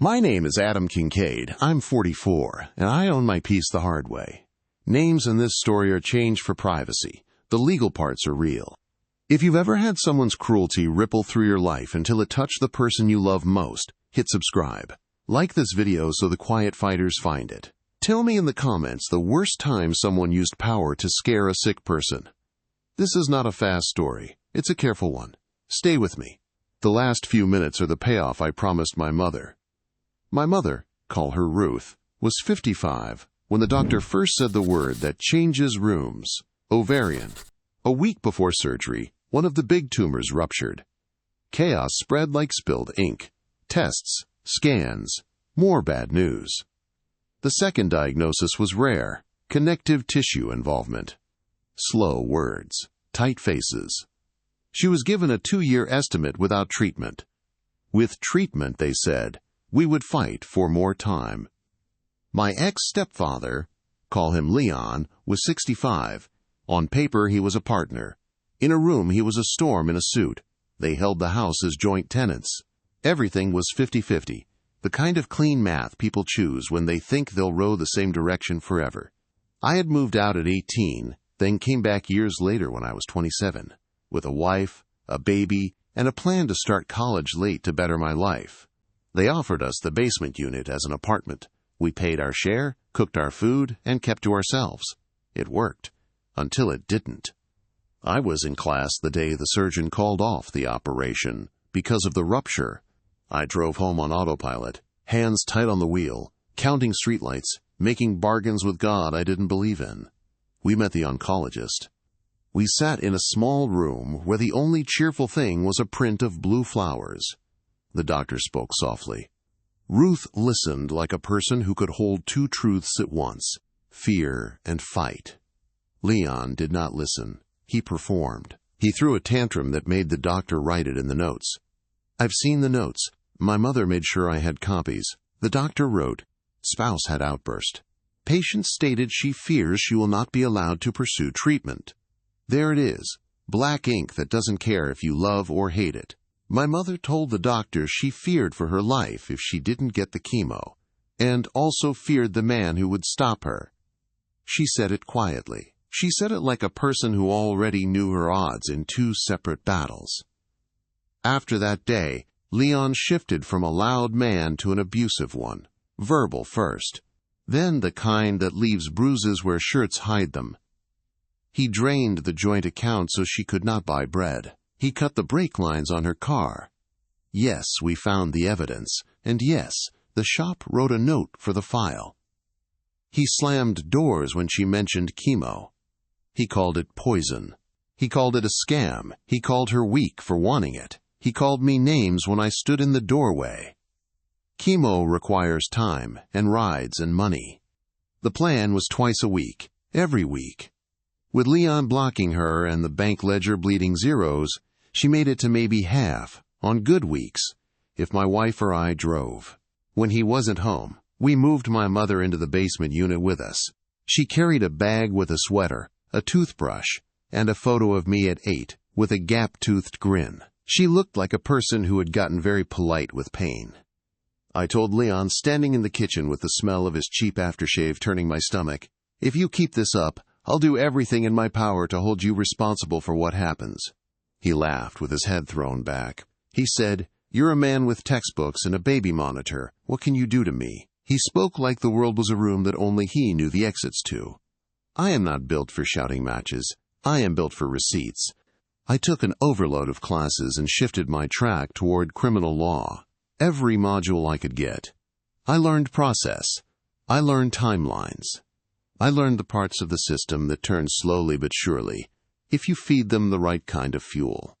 My name is Adam Kincaid. I'm 44, and I own my piece the hard way. Names in this story are changed for privacy. The legal parts are real. If you've ever had someone's cruelty ripple through your life until it touched the person you love most, hit subscribe. Like this video so the quiet fighters find it. Tell me in the comments the worst time someone used power to scare a sick person. This is not a fast story. It's a careful one. Stay with me. The last few minutes are the payoff I promised my mother. My mother, call her Ruth, was 55 when the doctor first said the word that changes rooms, ovarian. A week before surgery, one of the big tumors ruptured. Chaos spread like spilled ink. Tests, scans, more bad news. The second diagnosis was rare, connective tissue involvement. Slow words, tight faces. She was given a 2-year estimate without treatment. With treatment, they said, we would fight for more time. My ex-stepfather, call him Leon, was 65. On paper, he was a partner. In a room, he was a storm in a suit. They held the house as joint tenants. Everything was 50-50, the kind of clean math people choose when they think they'll row the same direction forever. I had moved out at 18, then came back years later when I was 27, with a wife, a baby, and a plan to start college late to better my life. They offered us the basement unit as an apartment. We paid our share, cooked our food, and kept to ourselves. It worked. Until it didn't. I was in class the day the surgeon called off the operation because of the rupture. I drove home on autopilot, hands tight on the wheel, counting streetlights, making bargains with God I didn't believe in. We met the oncologist. We sat in a small room where the only cheerful thing was a print of blue flowers. The doctor spoke softly. Ruth listened like a person who could hold two truths at once, fear and fight. Leon did not listen. He performed. He threw a tantrum that made the doctor write it in the notes. I've seen the notes. My mother made sure I had copies. The doctor wrote, spouse had outburst. Patient stated she fears she will not be allowed to pursue treatment. There it is, black ink that doesn't care if you love or hate it. My mother told the doctor she feared for her life if she didn't get the chemo, and also feared the man who would stop her. She said it quietly. She said it like a person who already knew her odds in 2 separate battles. After that day, Leon shifted from a loud man to an abusive one, verbal first, then the kind that leaves bruises where shirts hide them. He drained the joint account so she could not buy bread. He cut the brake lines on her car. Yes, we found the evidence, and yes, the shop wrote a note for the file. He slammed doors when she mentioned chemo. He called it poison. He called it a scam. He called her weak for wanting it. He called me names when I stood in the doorway. Chemo requires time and rides and money. The plan was twice a week, every week. With Leon blocking her and the bank ledger bleeding zeros, she made it to maybe half, on good weeks, if my wife or I drove. When he wasn't home, we moved my mother into the basement unit with us. She carried a bag with a sweater, a toothbrush, and a photo of me at 8, with a gap-toothed grin. She looked like a person who had gotten very polite with pain. I told Leon, standing in the kitchen with the smell of his cheap aftershave turning my stomach, if you keep this up, I'll do everything in my power to hold you responsible for what happens. He laughed with his head thrown back. He said, you're a man with textbooks and a baby monitor. What can you do to me? He spoke like the world was a room that only he knew the exits to. I am not built for shouting matches. I am built for receipts. I took an overload of classes and shifted my track toward criminal law. Every module I could get. I learned process. I learned timelines. I learned the parts of the system that turn slowly but surely, if you feed them the right kind of fuel.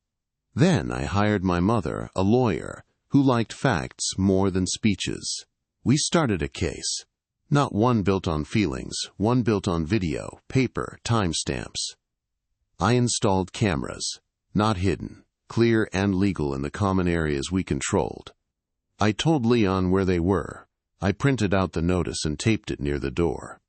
Then I hired my mother, a lawyer, who liked facts more than speeches. We started a case. Not one built on feelings, one built on video, paper, timestamps. I installed cameras, not hidden, clear and legal in the common areas we controlled. I told Leon where they were. I printed out the notice and taped it near the door.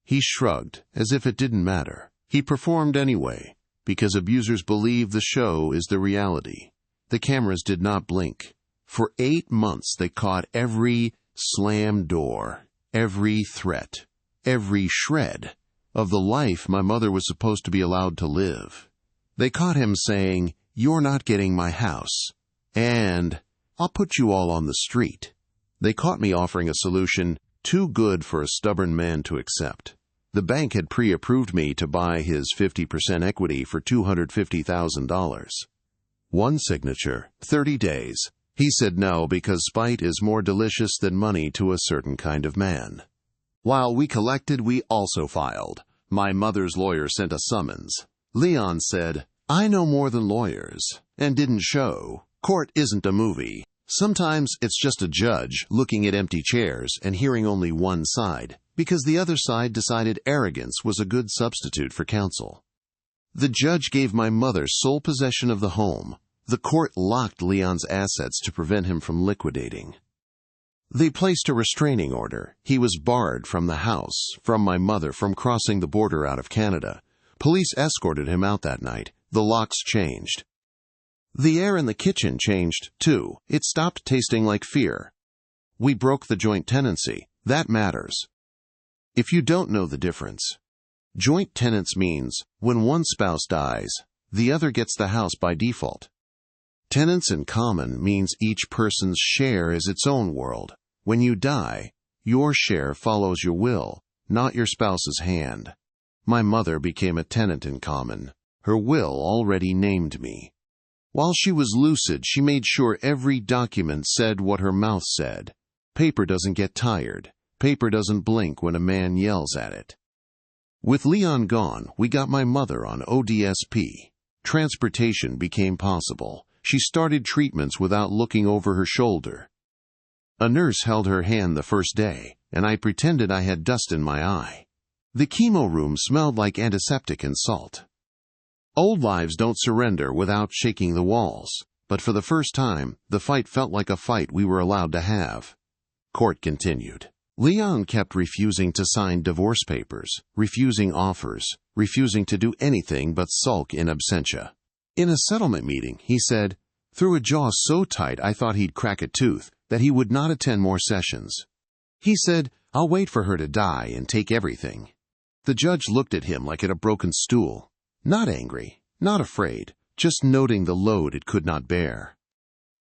He shrugged, as if it didn't matter. He performed anyway, because abusers believe the show is the reality. The cameras did not blink. For 8 months they caught every slammed door, every threat, every shred of the life my mother was supposed to be allowed to live. They caught him saying, "You're not getting my house," and "I'll put you all on the street." They caught me offering a solution too good for a stubborn man to accept. The bank had pre-approved me to buy his 50% equity for $250,000. One signature, 30 days. He said no because spite is more delicious than money to a certain kind of man. While we collected, we also filed. My mother's lawyer sent a summons. Leon said, "I know more than lawyers," and didn't show. Court isn't a movie. Sometimes it's just a judge looking at empty chairs and hearing only one side, because the other side decided arrogance was a good substitute for counsel. The judge gave my mother sole possession of the home. The court locked Leon's assets to prevent him from liquidating. They placed a restraining order. He was barred from the house, from my mother, from crossing the border out of Canada. Police escorted him out that night. The locks changed. The air in the kitchen changed, too. It stopped tasting like fear. We broke the joint tenancy. That matters. If you don't know the difference, joint tenants means when one spouse dies, the other gets the house by default. Tenants in common means each person's share is its own world. When you die, your share follows your will, not your spouse's hand. My mother became a tenant in common. Her will already named me. While she was lucid, she made sure every document said what her mouth said. Paper doesn't get tired. Paper doesn't blink when a man yells at it. With Leon gone, we got my mother on ODSP. Transportation became possible. She started treatments without looking over her shoulder. A nurse held her hand the first day, and I pretended I had dust in my eye. The chemo room smelled like antiseptic and salt. Old lives don't surrender without shaking the walls, but for the first time, the fight felt like a fight we were allowed to have. Court continued. Leon kept refusing to sign divorce papers, refusing offers, refusing to do anything but sulk in absentia. In a settlement meeting, he said, through a jaw so tight I thought he'd crack a tooth, that he would not attend more sessions. He said, "I'll wait for her to die and take everything." The judge looked at him like at a broken stool. Not angry, not afraid, just noting the load it could not bear.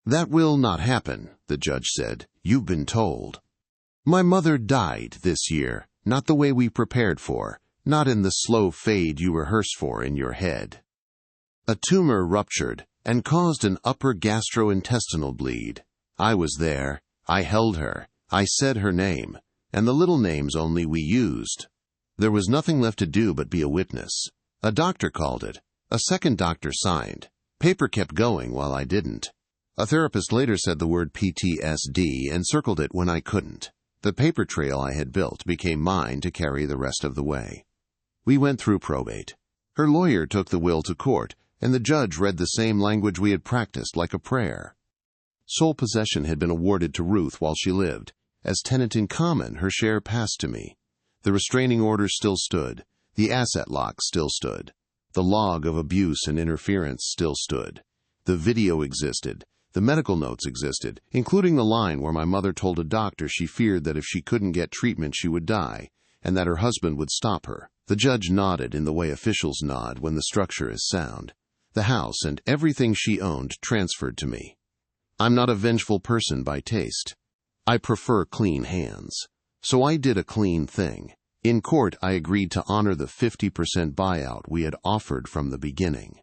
"That will not happen," the judge said. "You've been told." My mother died this year, not the way we prepared for, not in the slow fade you rehearse for in your head. A tumor ruptured and caused an upper gastrointestinal bleed. I was there. I held her. I said her name, and the little names only we used. There was nothing left to do but be a witness. A doctor called it. A second doctor signed. Paper kept going while I didn't. A therapist later said the word PTSD and circled it when I couldn't. The paper trail I had built became mine to carry the rest of the way. We went through probate. Her lawyer took the will to court, and the judge read the same language we had practiced like a prayer. Sole possession had been awarded to Ruth while she lived. As tenant in common, her share passed to me. The restraining order still stood. The asset lock still stood. The log of abuse and interference still stood. The video existed. The medical notes existed, including the line where my mother told a doctor she feared that if she couldn't get treatment she would die, and that her husband would stop her. The judge nodded in the way officials nod when the structure is sound. The house and everything she owned transferred to me. I'm not a vengeful person by taste. I prefer clean hands. So I did a clean thing. In court, I agreed to honor the 50% buyout we had offered from the beginning.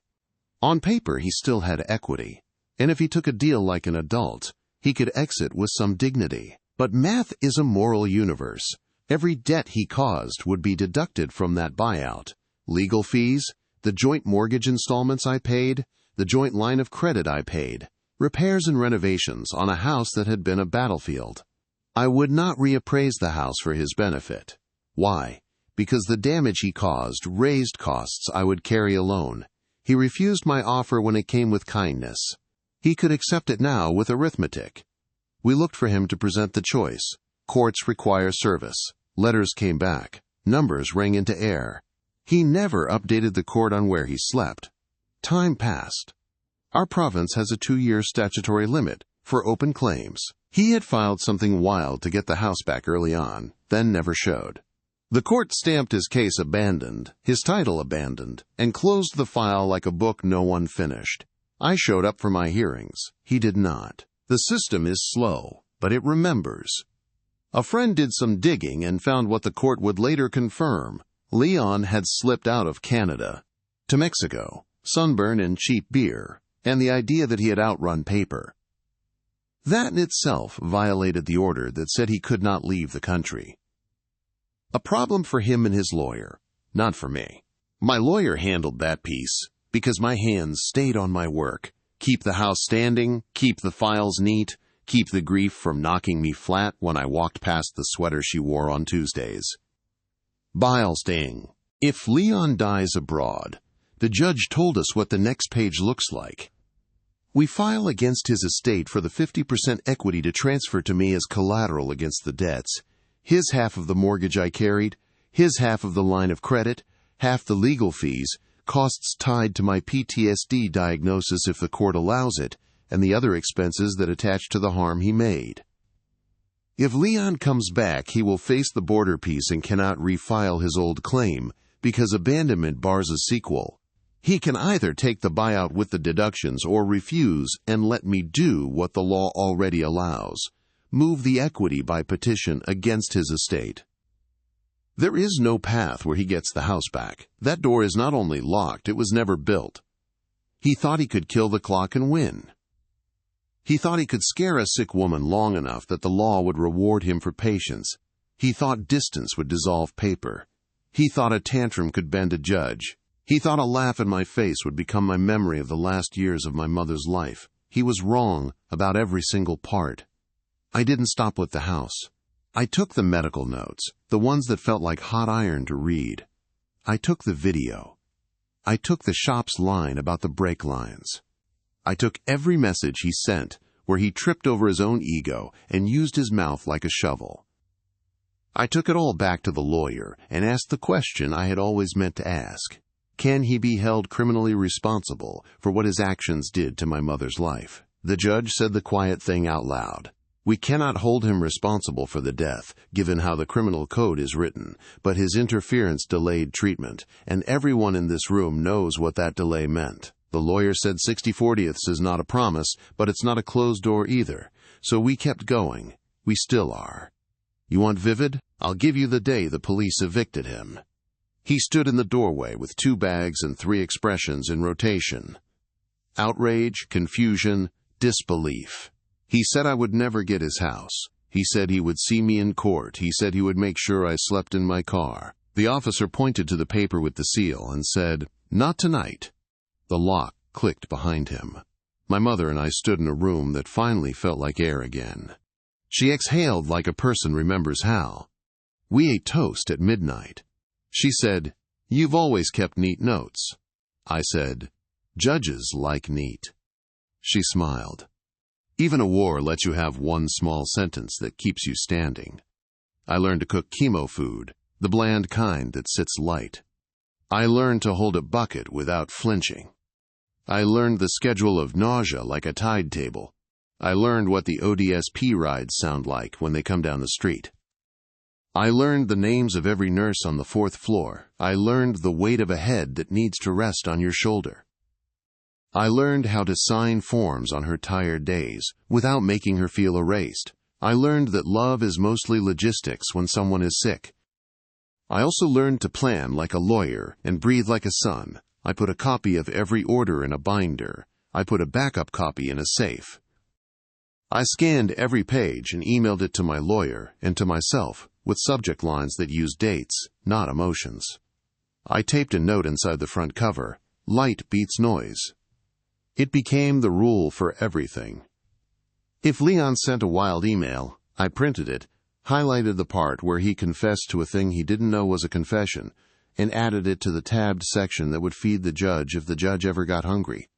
On paper, he still had equity, and if he took a deal like an adult, he could exit with some dignity. But math is a moral universe. Every debt he caused would be deducted from that buyout. Legal fees, the joint mortgage installments I paid, the joint line of credit I paid, repairs and renovations on a house that had been a battlefield. I would not reappraise the house for his benefit. Why? Because the damage he caused raised costs I would carry alone. He refused my offer when it came with kindness. He could accept it now with arithmetic. We looked for him to present the choice. Courts require service. Letters came back. Numbers rang into air. He never updated the court on where he slept. Time passed. Our province has a 2-year statutory limit. for open claims. He had filed something wild to get the house back early on, then never showed. The court stamped his case abandoned, his title abandoned, and closed the file like a book no one finished. I showed up for my hearings. He did not. The system is slow, but it remembers. A friend did some digging and found what the court would later confirm. Leon had slipped out of Canada to Mexico, sunburn and cheap beer, and the idea that he had outrun paper. That in itself violated the order that said he could not leave the country. A problem for him and his lawyer, not for me. My lawyer handled that piece because my hands stayed on my work. Keep the house standing, keep the files neat, keep the grief from knocking me flat when I walked past the sweater she wore on Tuesdays. Bile sting. If Leon dies abroad, the judge told us what the next page looks like. We file against his estate for the 50% equity to transfer to me as collateral against the debts. His half of the mortgage I carried, his half of the line of credit, half the legal fees, costs tied to my PTSD diagnosis if the court allows it, and the other expenses that attach to the harm he made. If Leon comes back, he will face the border piece and cannot refile his old claim because abandonment bars a sequel. He can either take the buyout with the deductions or refuse and let me do what the law already allows. Move the equity by petition against his estate. There is no path where he gets the house back. That door is not only locked, it was never built. He thought he could kill the clock and win. He thought he could scare a sick woman long enough that the law would reward him for patience. He thought distance would dissolve paper. He thought a tantrum could bend a judge. He thought a laugh in my face would become my memory of the last years of my mother's life. He was wrong about every single part. I didn't stop with the house. I took the medical notes, the ones that felt like hot iron to read. I took the video. I took the shop's line about the brake lines. I took every message he sent where he tripped over his own ego and used his mouth like a shovel. I took it all back to the lawyer and asked the question I had always meant to ask. Can he be held criminally responsible for what his actions did to my mother's life? The judge said the quiet thing out loud. We cannot hold him responsible for the death, given how the criminal code is written, but his interference delayed treatment, and everyone in this room knows what that delay meant. The lawyer said 60/40ths is not a promise, but it's not a closed door either, so we kept going. We still are. You want vivid? I'll give you the day the police evicted him. He stood in the doorway with 2 bags and 3 expressions in rotation. Outrage, confusion, disbelief. He said I would never get his house. He said he would see me in court. He said he would make sure I slept in my car. The officer pointed to the paper with the seal and said, "Not tonight." The lock clicked behind him. My mother and I stood in a room that finally felt like air again. She exhaled like a person remembers how. We ate toast at midnight. She said, "You've always kept neat notes." I said, "Judges like neat." She smiled. Even a war lets you have one small sentence that keeps you standing. I learned to cook chemo food, the bland kind that sits light. I learned to hold a bucket without flinching. I learned the schedule of nausea like a tide table. I learned what the ODSP rides sound like when they come down the street. I learned the names of every nurse on the 4th floor. I learned the weight of a head that needs to rest on your shoulder. I learned how to sign forms on her tired days without making her feel erased. I learned that love is mostly logistics when someone is sick. I also learned to plan like a lawyer and breathe like a son. I put a copy of every order in a binder. I put a backup copy in a safe. I scanned every page and emailed it to my lawyer and to myself with subject lines that used dates, not emotions. I taped a note inside the front cover. Light beats noise. It became the rule for everything. If Leon sent a wild email, I printed it, highlighted the part where he confessed to a thing he didn't know was a confession, and added it to the tabbed section that would feed the judge if the judge ever got hungry.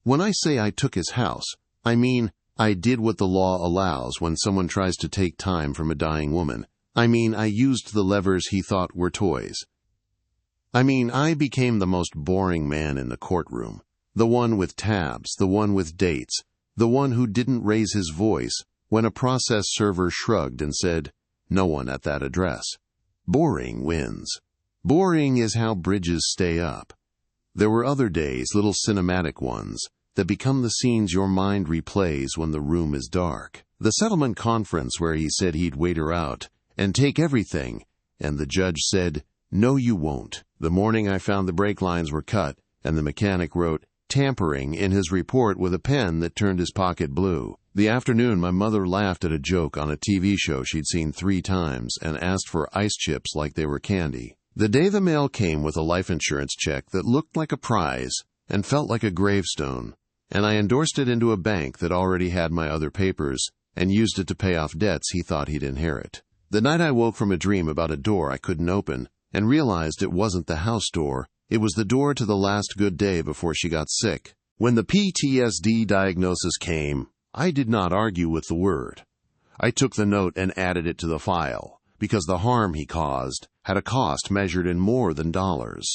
When I say I took his house, I mean I did what the law allows when someone tries to take time from a dying woman. I mean I used the levers he thought were toys. I mean I became the most boring man in the courtroom. The one with tabs, the one with dates, The one who didn't raise his voice when a process server shrugged and said, "No one at that address." Boring wins. Boring is how bridges stay up. There were other days, little cinematic ones, that become the scenes your mind replays when the room is dark. The settlement conference where he said he'd wait her out and take everything, and the judge said, "No, you won't." The morning I found the brake lines were cut, and the mechanic wrote "tampering" in his report with a pen that turned his pocket blue. The afternoon my mother laughed at a joke on a TV show she'd seen 3 times and asked for ice chips like they were candy. The day the mail came with a life insurance check that looked like a prize and felt like a gravestone, and I endorsed it into a bank that already had my other papers and used it to pay off debts he thought he'd inherit. The night I woke from a dream about a door I couldn't open and realized it wasn't the house door, it was the door to the last good day before she got sick. When the PTSD diagnosis came, I did not argue with the word. I took the note and added it to the file, because the harm he caused had a cost measured in more than dollars.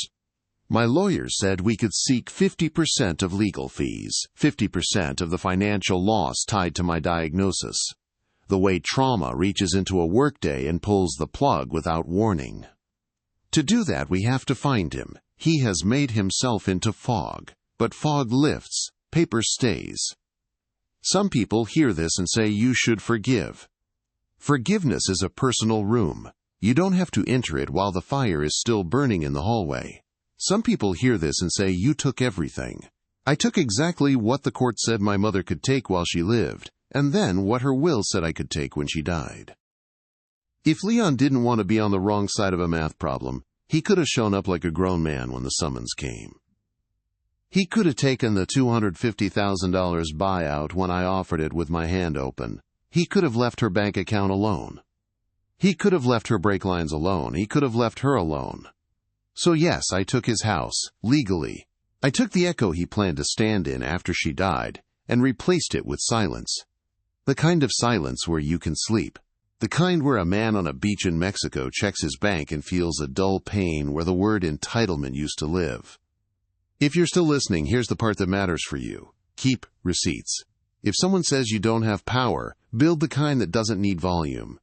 My lawyer said we could seek 50% of legal fees, 50% of the financial loss tied to my diagnosis, the way trauma reaches into a workday and pulls the plug without warning. To do that, we have to find him. He has made himself into fog, but fog lifts, paper stays. Some people hear this and say you should forgive. Forgiveness is a personal room. You don't have to enter it while the fire is still burning in the hallway. Some people hear this and say you took everything. I took exactly what the court said my mother could take while she lived, and then what her will said I could take when she died. If Leon didn't want to be on the wrong side of a math problem, he could have shown up like a grown man when the summons came. He could have taken the $250,000 buyout when I offered it with my hand open. He could have left her bank account alone. He could have left her brake lines alone. He could have left her alone. So yes, I took his house, legally. I took the echo he planned to stand in after she died and replaced it with silence. The kind of silence where you can sleep. The kind where a man on a beach in Mexico checks his bank and feels a dull pain where the word entitlement used to live. If you're still listening, here's the part that matters for you. Keep receipts. If someone says you don't have power, build the kind that doesn't need volume.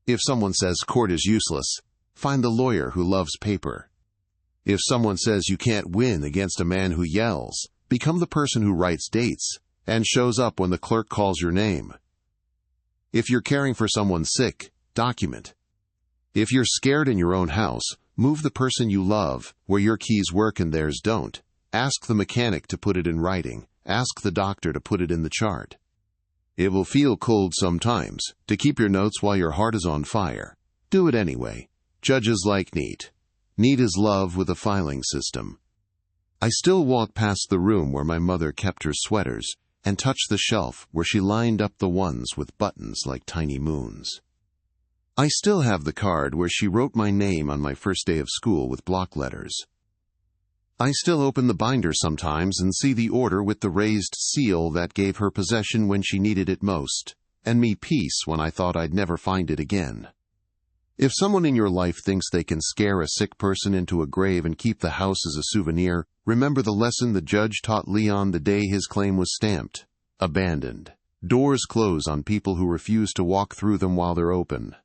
If someone says court is useless, find the lawyer who loves paper. If someone says you can't win against a man who yells, become the person who writes dates and shows up when the clerk calls your name. If you're caring for someone sick, document. If you're scared in your own house, move the person you love where your keys work and theirs don't. Ask the mechanic to put it in writing. Ask the doctor to put it in the chart. It will feel cold sometimes to keep your notes while your heart is on fire. Do it anyway. Judges like neat. Neat is love with a filing system. I still walk past the room where my mother kept her sweaters and touch the shelf where she lined up the ones with buttons like tiny moons. I still have the card where she wrote my name on my first day of school with block letters. I still open the binder sometimes and see the order with the raised seal that gave her possession when she needed it most, and me peace when I thought I'd never find it again. If someone in your life thinks they can scare a sick person into a grave and keep the house as a souvenir, remember the lesson the judge taught Leon the day his claim was stamped. Abandoned. Doors close on people who refuse to walk through them while they're open.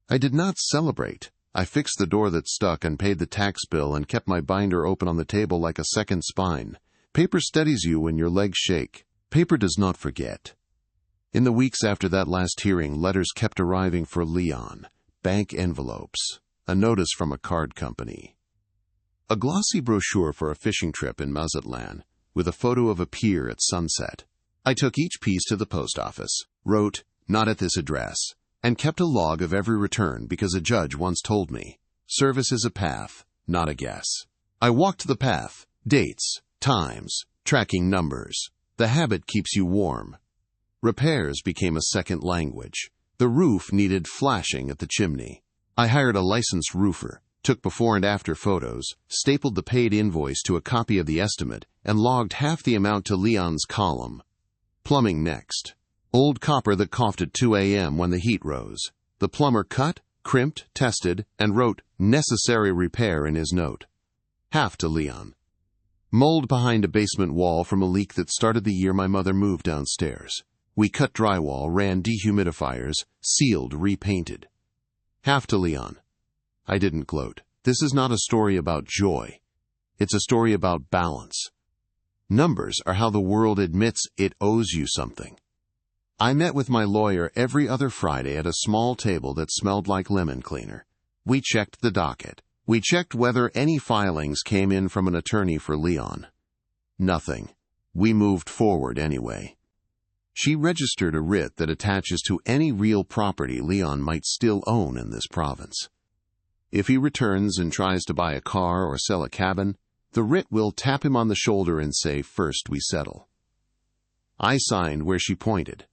I did not celebrate. I fixed the door that stuck and paid the tax bill and kept my binder open on the table like a second spine. Paper steadies you when your legs shake. Paper does not forget. In the weeks after that last hearing, letters kept arriving for Leon. Bank envelopes. A notice from a card company. A glossy brochure for a fishing trip in Mazatlan with a photo of a pier at sunset. I took each piece to the post office, wrote, "Not at this address," and kept a log of every return because a judge once told me, service is a path, not a guess. I walked the path, dates, times, tracking numbers. The habit keeps you warm. Repairs became a second language. The roof needed flashing at the chimney. I hired a licensed roofer, took before and after photos, stapled the paid invoice to a copy of the estimate, and logged half the amount to Leon's column. Plumbing next. Old copper that coughed at 2 a.m. when the heat rose. The plumber cut, crimped, tested, and wrote necessary repair in his note. Half to Leon. Mold behind a basement wall from a leak that started the year my mother moved downstairs. We cut drywall, ran dehumidifiers, sealed, repainted. Half to Leon. I didn't gloat. This is not a story about joy. It's a story about balance. Numbers are how the world admits it owes you something. I met with my lawyer every other Friday at a small table that smelled like lemon cleaner. We checked the docket. We checked whether any filings came in from an attorney for Leon. Nothing. We moved forward anyway. She registered a writ that attaches to any real property Leon might still own in this province. If he returns and tries to buy a car or sell a cabin, the writ will tap him on the shoulder and say, "First we settle." I signed where she pointed.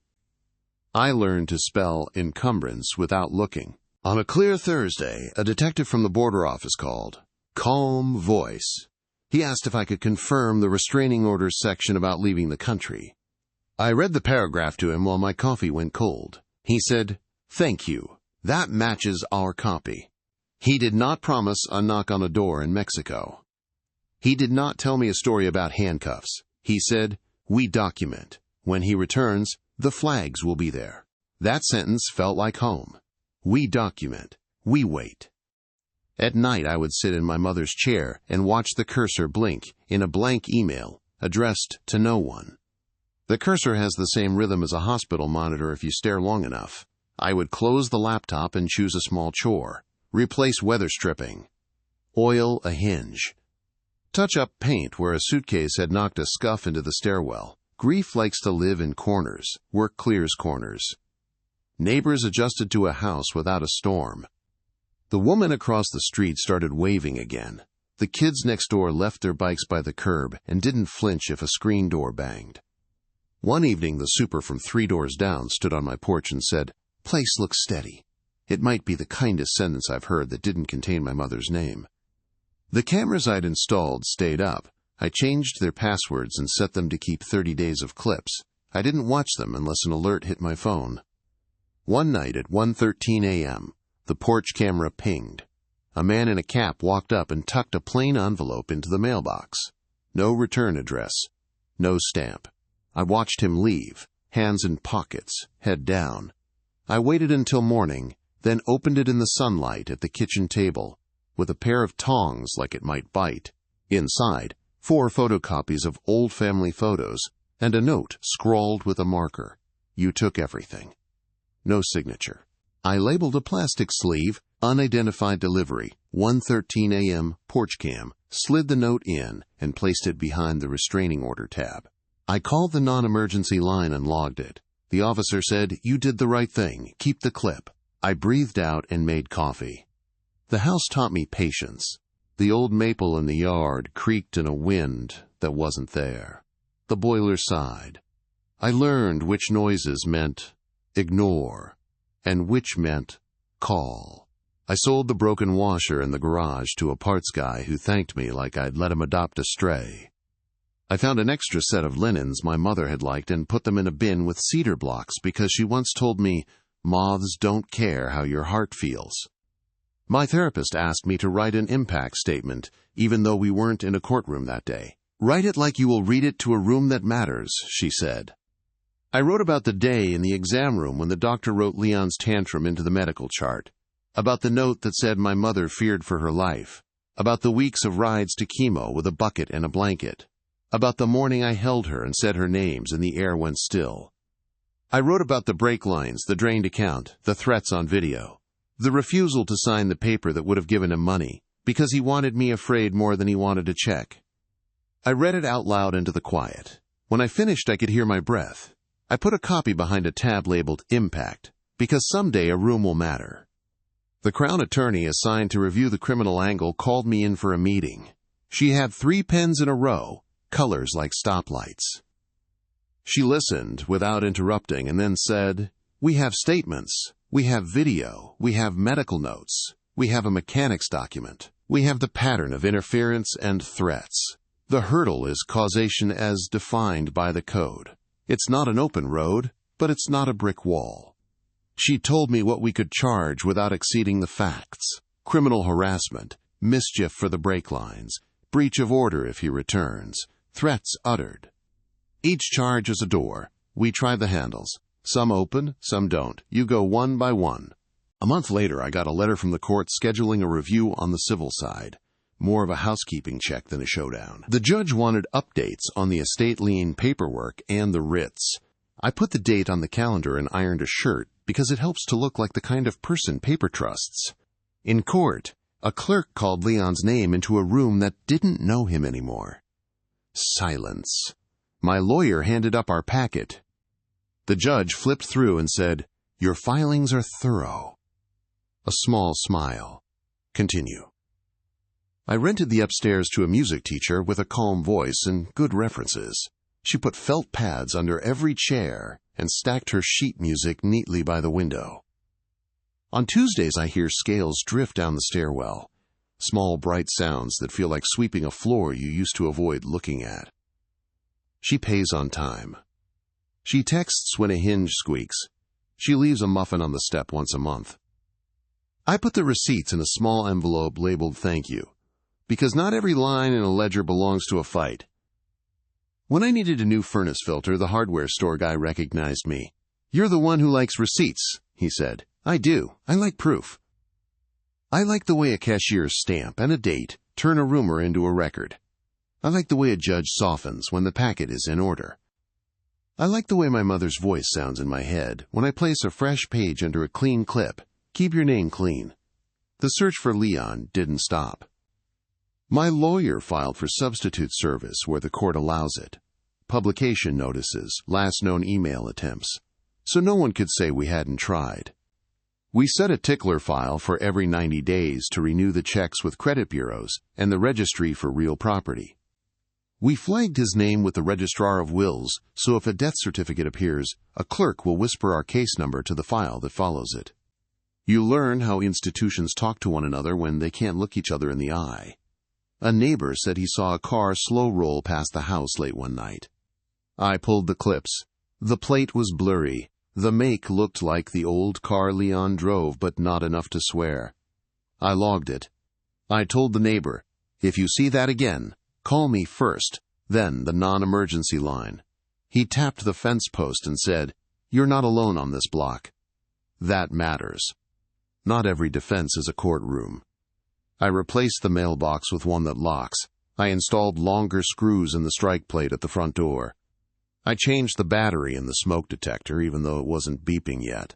I learned to spell encumbrance without looking. On a clear Thursday, a detective from the border office called. Calm voice. He asked if I could confirm the restraining orders section about leaving the country. I read the paragraph to him while my coffee went cold. He said, "Thank you. That matches our copy." He did not promise a knock on a door in Mexico. He did not tell me a story about handcuffs. He said, "We document. When he returns, the flags will be there." That sentence felt like home. We document. We wait. At night, I would sit in my mother's chair and watch the cursor blink in a blank email addressed to no one. The cursor has the same rhythm as a hospital monitor if you stare long enough. I would close the laptop and choose a small chore. Replace weather stripping. Oil a hinge. Touch up paint where a suitcase had knocked a scuff into the stairwell. Grief likes to live in corners. Work clears corners. Neighbors adjusted to a house without a storm. The woman across the street started waving again. The kids next door left their bikes by the curb and didn't flinch if a screen door banged. One evening, the super from 3 doors down stood on my porch and said, "Place looks steady." It might be the kindest sentence I've heard that didn't contain my mother's name. The cameras I'd installed stayed up. I changed their passwords and set them to keep 30 days of clips. I didn't watch them unless an alert hit my phone. One night at 1:13 a.m., the porch camera pinged. A man in a cap walked up and tucked a plain envelope into the mailbox. No return address. No stamp. I watched him leave, hands in pockets, head down. I waited until morning, then opened it in the sunlight at the kitchen table, with a pair of tongs like it might bite. Inside, 4 photocopies of old family photos, and a note scrawled with a marker. "You took everything." No signature. I labeled a plastic sleeve, "Unidentified delivery, 1:13 a.m., porch cam," slid the note in, and placed it behind the restraining order tab. I called the non-emergency line and logged it. The officer said, "You did the right thing. Keep the clip." I breathed out and made coffee. The house taught me patience. The old maple in the yard creaked in a wind that wasn't there. The boiler sighed. I learned which noises meant ignore, and which meant call. I sold the broken washer in the garage to a parts guy who thanked me like I'd let him adopt a stray. I found an extra set of linens my mother had liked and put them in a bin with cedar blocks because she once told me, "Moths don't care how your heart feels." My therapist asked me to write an impact statement, even though we weren't in a courtroom that day. "Write it like you will read it to a room that matters," she said. I wrote about the day in the exam room when the doctor wrote Leon's tantrum into the medical chart, about the note that said my mother feared for her life, about the weeks of rides to Chemo with a bucket and a blanket, about the morning I held her and said her names and the air went still. I wrote about the brake lines, the drained account, the threats on video, the refusal to sign the paper that would have given him money, because he wanted me afraid more than he wanted a check. I read it out loud into the quiet. When I finished, I could hear my breath. I put a copy behind a tab labeled Impact, because someday a room will matter. The Crown attorney assigned to review the criminal angle called me in for a meeting. She had 3 pens in a row, colors like stoplights. She listened without interrupting and then said, "We have statements, we have video, we have medical notes, we have a mechanics document, we have the pattern of interference and threats. The hurdle is causation as defined by the code. It's not an open road, but it's not a brick wall." She told me what we could charge without exceeding the facts. Criminal harassment, mischief for the brake lines, breach of order if he returns, threats uttered. Each charge is a door. We try the handles. Some open, some don't. You go one by one. A month later, I got a letter from the court scheduling a review on the civil side. More of a housekeeping check than a showdown. The judge wanted updates on the estate lien paperwork and the writs. I put the date on the calendar and ironed a shirt because it helps to look like the kind of person paper trusts. In court, a clerk called Leon's name into a room that didn't know him anymore. Silence. My lawyer handed up our packet. The judge flipped through and said, "Your filings are thorough." A small smile. Continue. I rented the upstairs to a music teacher with a calm voice and good references. She put felt pads under every chair and stacked her sheet music neatly by the window. On Tuesdays, I hear scales drift down the stairwell, small bright sounds that feel like sweeping a floor you used to avoid looking at. She pays on time. She texts when a hinge squeaks. She leaves a muffin on the step once a month. I put the receipts in a small envelope labeled "Thank you," because not every line in a ledger belongs to a fight. When I needed a new furnace filter, the hardware store guy recognized me. "You're the one who likes receipts," he said. "I do. I like proof. I like the way a cashier's stamp and a date turn a rumor into a record. I like the way a judge softens when the packet is in order. I like the way my mother's voice sounds in my head when I place a fresh page under a clean clip. Keep your name clean." The search for Leon didn't stop. My lawyer filed for substitute service where the court allows it, publication notices, last known email attempts, so no one could say we hadn't tried. We set a tickler file for every 90 days to renew the checks with credit bureaus and the registry for real property. We flagged his name with the registrar of wills, so if a death certificate appears, a clerk will whisper our case number to the file that follows it. You learn how institutions talk to one another when they can't look each other in the eye. A neighbor said he saw a car slow roll past the house late one night. I pulled the clips. The plate was blurry. The make looked like the old car Leon drove, but not enough to swear. I logged it. I told the neighbor, "If you see that again, call me first, then the non-emergency line." He tapped the fence post and said, "You're not alone on this block." That matters. Not every defense is a courtroom. I replaced the mailbox with one that locks. I installed longer screws in the strike plate at the front door. I changed the battery in the smoke detector, even though it wasn't beeping yet.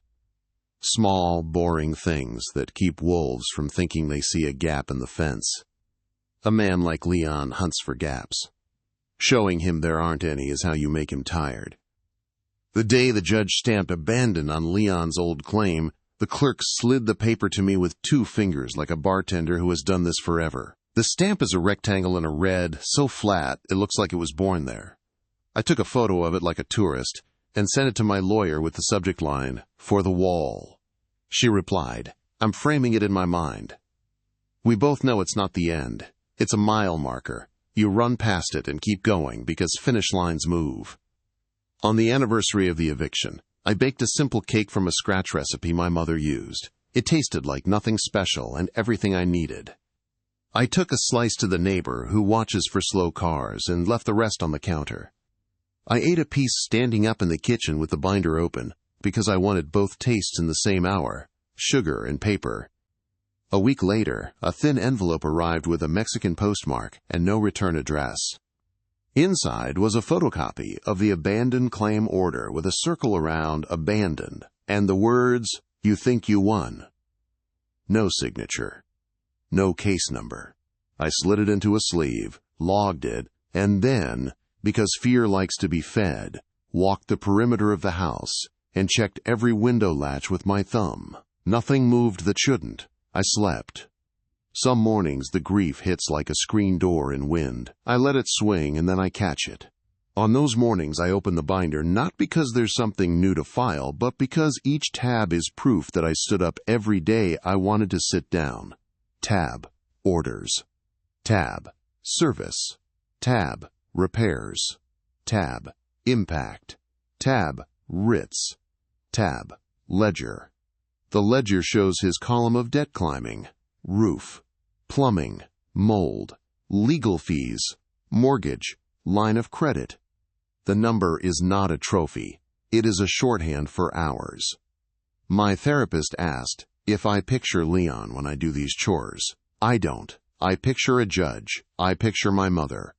Small, boring things that keep wolves from thinking they see a gap in the fence. A man like Leon hunts for gaps. Showing him there aren't any is how you make him tired. The day the judge stamped abandon on Leon's old claim, the clerk slid the paper to me with 2 fingers like a bartender who has done this forever. The stamp is a rectangle in a red, so flat it looks like it was born there. I took a photo of it like a tourist and sent it to my lawyer with the subject line, "For the wall." She replied, "I'm framing it in my mind." We both know it's not the end. It's a mile marker. You run past it and keep going because finish lines move. On the anniversary of the eviction, I baked a simple cake from a scratch recipe my mother used. It tasted like nothing special and everything I needed. I took a slice to the neighbor who watches for slow cars and left the rest on the counter. I ate a piece standing up in the kitchen with the binder open because I wanted both tastes in the same hour, sugar and paper. A week later, a thin envelope arrived with a Mexican postmark and no return address. Inside was a photocopy of the abandoned claim order with a circle around abandoned and the words, "You think you won." No signature. No case number. I slid it into a sleeve, logged it, and then, because fear likes to be fed, walked the perimeter of the house and checked every window latch with my thumb. Nothing moved that shouldn't. I slept. Some mornings the grief hits like a screen door in wind. I let it swing and then I catch it. On those mornings I open the binder not because there's something new to file, but because each tab is proof that I stood up every day I wanted to sit down. Tab, orders. Tab, service. Tab, repairs. Tab, impact. Tab, writs. Tab, ledger. The ledger shows his column of debt climbing, roof, plumbing, mold, legal fees, mortgage, line of credit. The number is not a trophy. It is a shorthand for hours. My therapist asked if I picture Leon when I do these chores. I don't. I picture a judge. I picture my mother.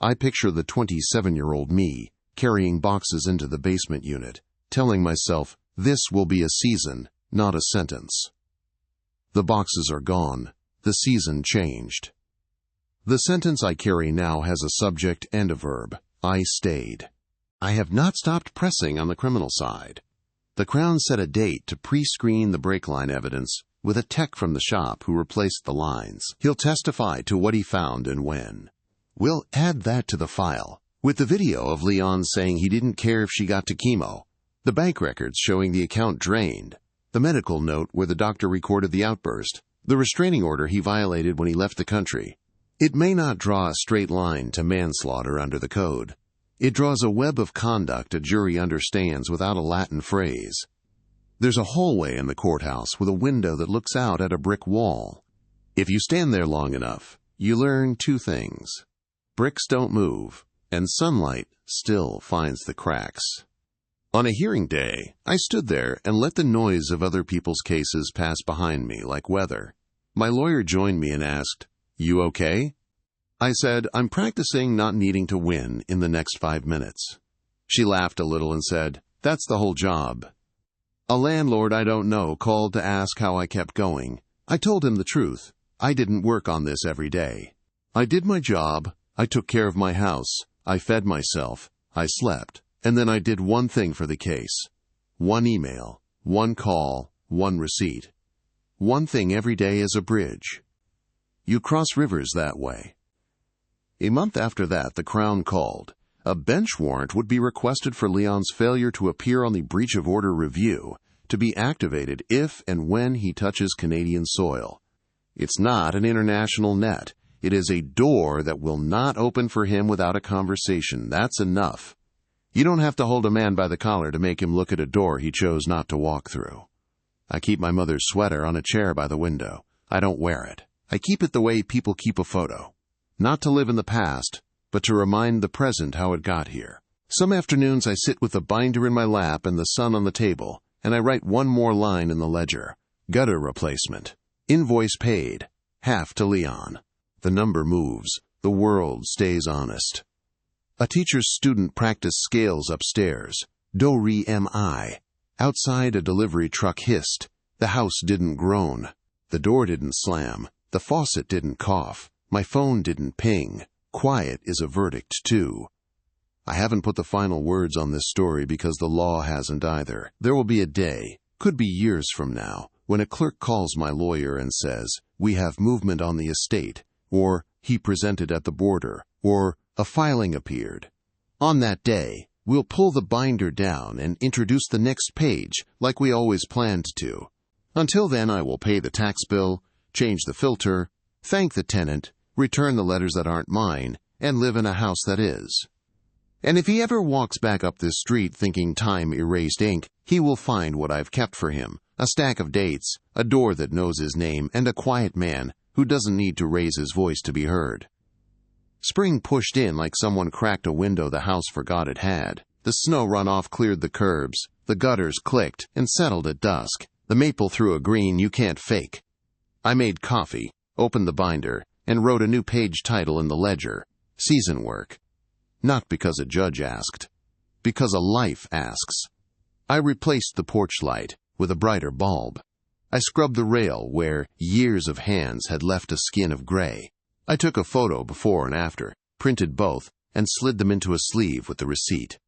I picture the 27-year-old me carrying boxes into the basement unit, telling myself this will be a season, not a sentence. The boxes are gone. The season changed. The sentence I carry now has a subject and a verb. I stayed. I have not stopped pressing on the criminal side. The Crown set a date to pre-screen the brake line evidence with a tech from the shop who replaced the lines. He'll testify to what he found and when. We'll add that to the file, with the video of Leon saying he didn't care if she got to chemo, the bank records showing the account drained, the medical note where the doctor recorded the outburst, the restraining order he violated when he left the country. It may not draw a straight line to manslaughter under the code. It draws a web of conduct a jury understands without a Latin phrase. There's a hallway in the courthouse with a window that looks out at a brick wall. If you stand there long enough, you learn two things. Bricks don't move, and sunlight still finds the cracks. On a hearing day, I stood there and let the noise of other people's cases pass behind me like weather. My lawyer joined me and asked, "You okay?" I said, "I'm practicing not needing to win in the next 5 minutes." She laughed a little and said, "That's the whole job." A landlord I don't know called to ask how I kept going. I told him the truth. I didn't work on this every day. I did my job. I took care of my house. I fed myself. I slept. And then I did one thing for the case. One email, one call, one receipt. One thing every day is a bridge. You cross rivers that way. A month after that, the Crown called. A bench warrant would be requested for Leon's failure to appear on the breach of order review, to be activated if and when he touches Canadian soil. It's not an international net. It is a door that will not open for him without a conversation. That's enough. You don't have to hold a man by the collar to make him look at a door he chose not to walk through. I keep my mother's sweater on a chair by the window. I don't wear it. I keep it the way people keep a photo. Not to live in the past, but to remind the present how it got here. Some afternoons I sit with the binder in my lap and the sun on the table, and I write one more line in the ledger. Gutter replacement. Invoice paid. Half to Leon. The number moves. The world stays honest. A teacher's student practiced scales upstairs. Do-re-mi. Outside, a delivery truck hissed. The house didn't groan. The door didn't slam. The faucet didn't cough. My phone didn't ping. Quiet is a verdict, too. I haven't put the final words on this story because the law hasn't either. There will be a day, could be years from now, when a clerk calls my lawyer and says, "We have movement on the estate," or "He presented at the border," or "A filing appeared." On that day, we'll pull the binder down and introduce the next page like we always planned to. Until then, I will pay the tax bill, change the filter, thank the tenant, return the letters that aren't mine, and live in a house that is. And if he ever walks back up this street thinking time erased ink, he will find what I've kept for him, a stack of dates, a door that knows his name, and a quiet man who doesn't need to raise his voice to be heard. Spring pushed in like someone cracked a window the house forgot it had. The snow runoff cleared the curbs, the gutters clicked and settled at dusk. The maple threw a green you can't fake. I made coffee, opened the binder, and wrote a new page title in the ledger, Season Work. Not because a judge asked, because a life asks. I replaced the porch light with a brighter bulb. I scrubbed the rail where years of hands had left a skin of gray. I took a photo before and after, printed both, and slid them into a sleeve with the receipt.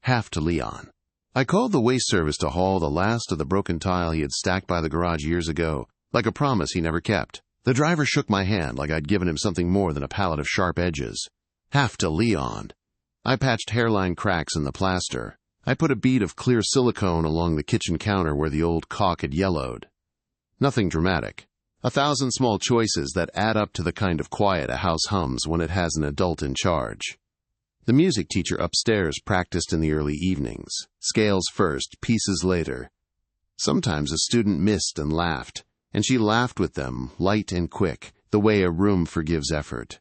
Half to Leon. I called the waste service to haul the last of the broken tile he had stacked by the garage years ago, like a promise he never kept. The driver shook my hand like I'd given him something more than a palette of sharp edges. Half to Leon. I patched hairline cracks in the plaster. I put a bead of clear silicone along the kitchen counter where the old caulk had yellowed. Nothing dramatic. 1,000 small choices that add up to the kind of quiet a house hums when it has an adult in charge. The music teacher upstairs practiced in the early evenings. Scales first, pieces later. Sometimes a student missed and laughed, and she laughed with them, light and quick, the way a room forgives effort.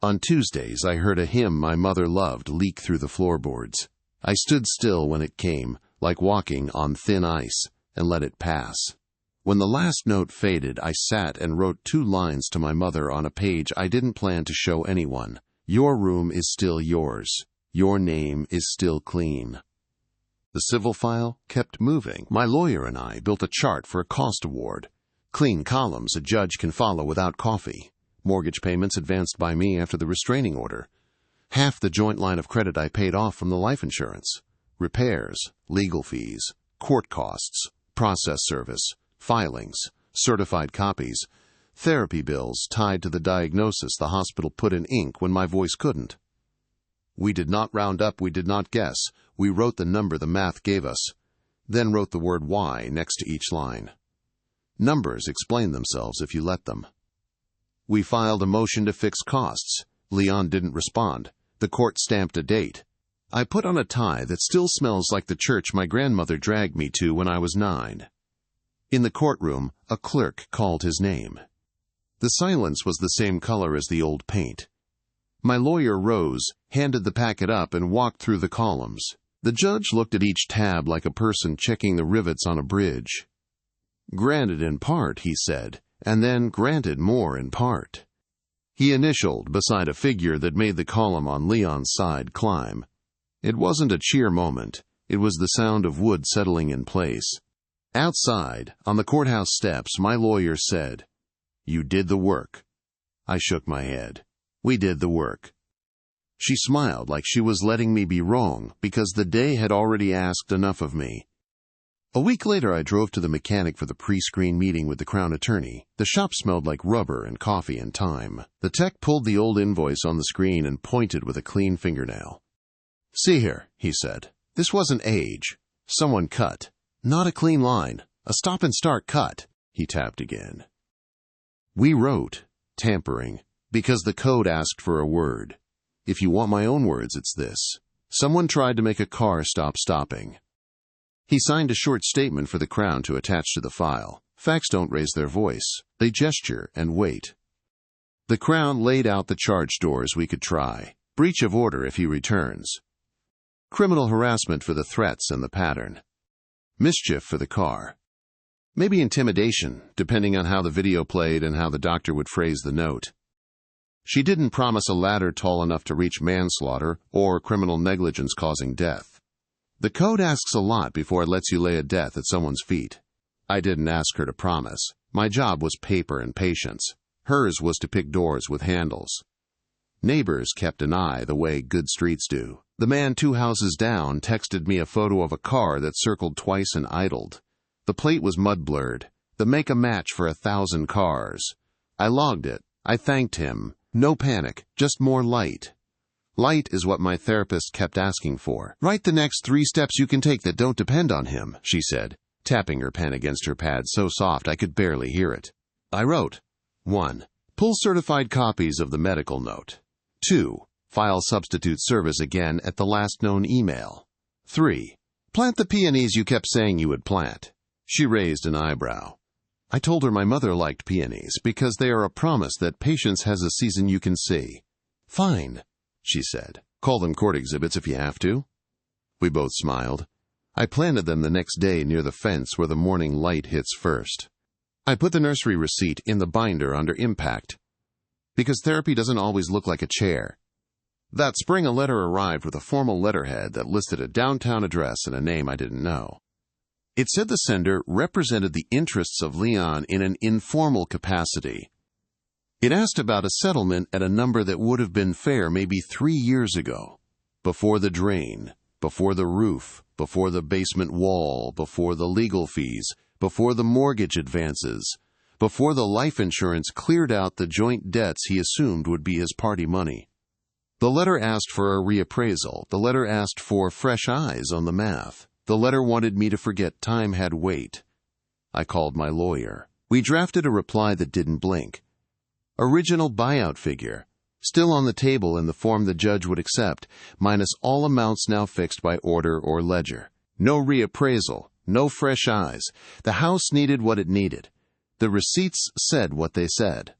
On Tuesdays, I heard a hymn my mother loved leak through the floorboards. I stood still when it came, like walking on thin ice, and let it pass. When the last note faded, I sat and wrote 2 lines to my mother on a page I didn't plan to show anyone. Your room is still yours. Your name is still clean. The civil file kept moving. My lawyer and I built a chart for a cost award. Clean columns a judge can follow without coffee. Mortgage payments advanced by me after the restraining order. Half the joint line of credit I paid off from the life insurance. Repairs, legal fees, court costs, process service, filings, certified copies, therapy bills tied to the diagnosis the hospital put in ink when my voice couldn't. We did not round up, we did not guess. We wrote the number the math gave us, then wrote the word Y next to each line. Numbers explain themselves if you let them. We filed a motion to fix costs. Leon didn't respond. The court stamped a date. I put on a tie that still smells like the church my grandmother dragged me to when I was 9. In the courtroom, a clerk called his name. The silence was the same color as the old paint. My lawyer rose, handed the packet up, and walked through the columns. The judge looked at each tab like a person checking the rivets on a bridge. Granted in part, he said, and then granted more in part. He initialed beside a figure that made the column on Leon's side climb. It wasn't a cheer moment. It was the sound of wood settling in place. Outside, on the courthouse steps, my lawyer said, "You did the work." I shook my head. We did the work. She smiled like she was letting me be wrong because the day had already asked enough of me. A week later, I drove to the mechanic for the pre-screen meeting with the Crown Attorney. The shop smelled like rubber and coffee and time. The tech pulled the old invoice on the screen and pointed with a clean fingernail. "See here," he said. "This wasn't age. Someone cut. Not a clean line. A stop-and-start cut." He tapped again. We wrote, tampering, because the code asked for a word. If you want my own words, it's this. Someone tried to make a car stop stopping. He signed a short statement for the Crown to attach to the file. Facts don't raise their voice. They gesture and wait. The Crown laid out the charge doors we could try. Breach of order if he returns. Criminal harassment for the threats and the pattern. Mischief for the car. Maybe intimidation, depending on how the video played and how the doctor would phrase the note. She didn't promise a ladder tall enough to reach manslaughter or criminal negligence causing death. The code asks a lot before it lets you lay a death at someone's feet. I didn't ask her to promise. My job was paper and patience. Hers was to pick doors with handles. Neighbors kept an eye the way good streets do. The man 2 houses down texted me a photo of a car that circled twice and idled. The plate was mud-blurred. The make a match for 1,000 cars. I logged it. I thanked him. No panic, just more light. Light is what my therapist kept asking for. "Write the next 3 steps you can take that don't depend on him," she said, tapping her pen against her pad so soft I could barely hear it. I wrote, 1. Pull certified copies of the medical note. 2. File substitute service again at the last known email. 3. Plant the peonies you kept saying you would plant. She raised an eyebrow. I told her my mother liked peonies because they are a promise that patience has a season you can see. "Fine," she said. "Call them court exhibits if you have to." We both smiled. I planted them the next day near the fence where the morning light hits first. I put the nursery receipt in the binder under impact, because therapy doesn't always look like a chair. That spring, a letter arrived with a formal letterhead that listed a downtown address and a name I didn't know. It said the sender represented the interests of Leon in an informal capacity. It asked about a settlement at a number that would have been fair maybe 3 years ago. Before the drain, before the roof, before the basement wall, before the legal fees, before the mortgage advances, before the life insurance cleared out the joint debts he assumed would be his party money. The letter asked for a reappraisal. The letter asked for fresh eyes on the math. The letter wanted me to forget time had weight. I called my lawyer. We drafted a reply that didn't blink. Original buyout figure, still on the table in the form the judge would accept, minus all amounts now fixed by order or ledger. No reappraisal, no fresh eyes. The house needed what it needed. The receipts said what they said.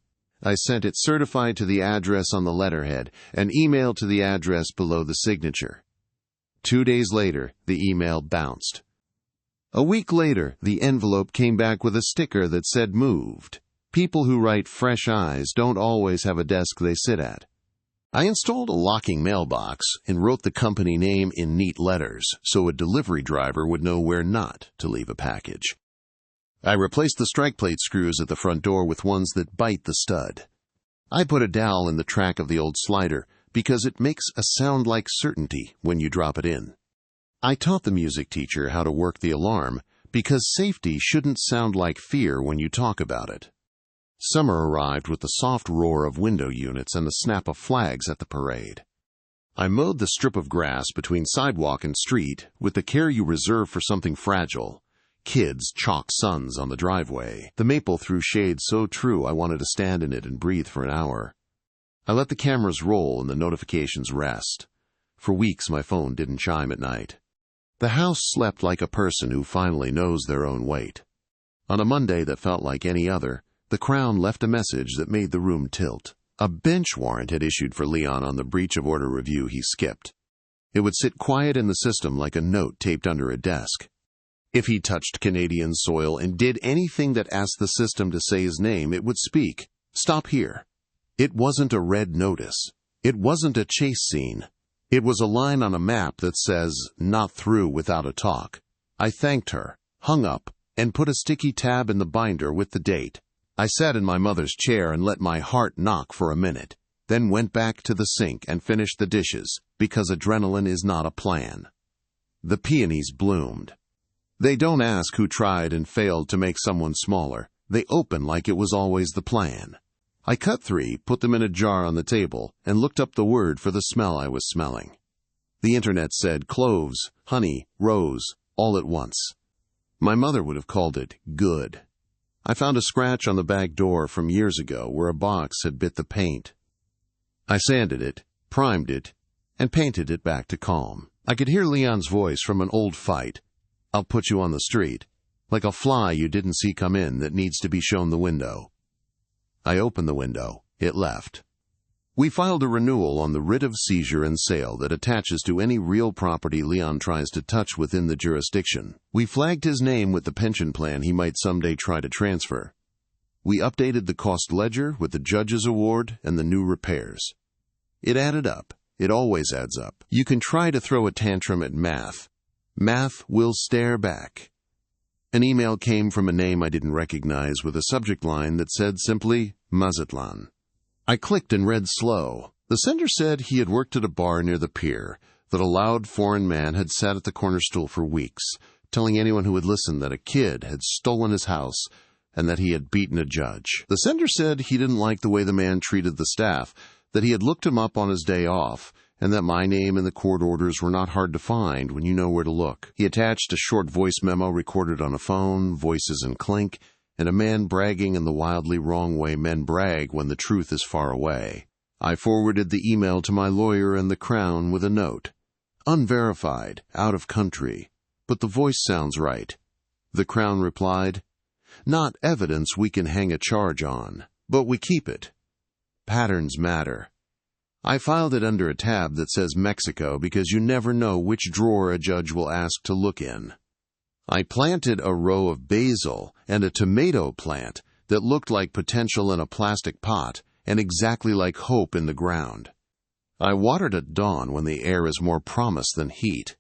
I sent it certified to the address on the letterhead and emailed to the address below the signature. 2 days later, the email bounced. A week later, the envelope came back with a sticker that said moved. People who write fresh eyes don't always have a desk they sit at. I installed a locking mailbox and wrote the company name in neat letters so a delivery driver would know where not to leave a package. I replaced the strike plate screws at the front door with ones that bite the stud. I put a dowel in the track of the old slider because it makes a sound like certainty when you drop it in. I taught the music teacher how to work the alarm because safety shouldn't sound like fear when you talk about it. Summer arrived with the soft roar of window units and the snap of flags at the parade. I mowed the strip of grass between sidewalk and street with the care you reserve for something fragile. Kids chalk suns on the driveway. The maple threw shade so true I wanted to stand in it and breathe for an hour. I let the cameras roll and the notifications rest. For weeks my phone didn't chime at night. The house slept like a person who finally knows their own weight. On a Monday that felt like any other, the Crown left a message that made the room tilt. A bench warrant had issued for Leon on the breach of order review he skipped. It would sit quiet in the system like a note taped under a desk. If he touched Canadian soil and did anything that asked the system to say his name, it would speak. Stop here. It wasn't a red notice. It wasn't a chase scene. It was a line on a map that says, not through without a talk. I thanked her, hung up, and put a sticky tab in the binder with the date. I sat in my mother's chair and let my heart knock for a minute, then went back to the sink and finished the dishes, because adrenaline is not a plan. The peonies bloomed. They don't ask who tried and failed to make someone smaller. They open like it was always the plan. I cut 3, put them in a jar on the table, and looked up the word for the smell I was smelling. The internet said cloves, honey, rose, all at once. My mother would have called it good. I found a scratch on the back door from years ago where a box had bit the paint. I sanded it, primed it, and painted it back to calm. I could hear Leon's voice from an old fight. I'll put you on the street, like a fly you didn't see come in that needs to be shown the window. I opened the window. It left. We filed a renewal on the writ of seizure and sale that attaches to any real property Leon tries to touch within the jurisdiction. We flagged his name with the pension plan he might someday try to transfer. We updated the cost ledger with the judge's award and the new repairs. It added up. It always adds up. You can try to throw a tantrum at math. Math will stare back. An email came from a name I didn't recognize with a subject line that said simply, Mazatlan. I clicked and read slow. The sender said he had worked at a bar near the pier, that a loud foreign man had sat at the corner stool for weeks, telling anyone who would listen that a kid had stolen his house and that he had beaten a judge. The sender said he didn't like the way the man treated the staff, that he had looked him up on his day off, and that my name and the court orders were not hard to find when you know where to look. He attached a short voice memo recorded on a phone, voices and clink, and a man bragging in the wildly wrong way men brag when the truth is far away. I forwarded the email to my lawyer and the Crown with a note. Unverified, out of country, but the voice sounds right. The Crown replied, not evidence we can hang a charge on, but we keep it. Patterns matter. I filed it under a tab that says Mexico because you never know which drawer a judge will ask to look in. I planted a row of basil and a tomato plant that looked like potential in a plastic pot and exactly like hope in the ground. I watered at dawn when the air is more promise than heat.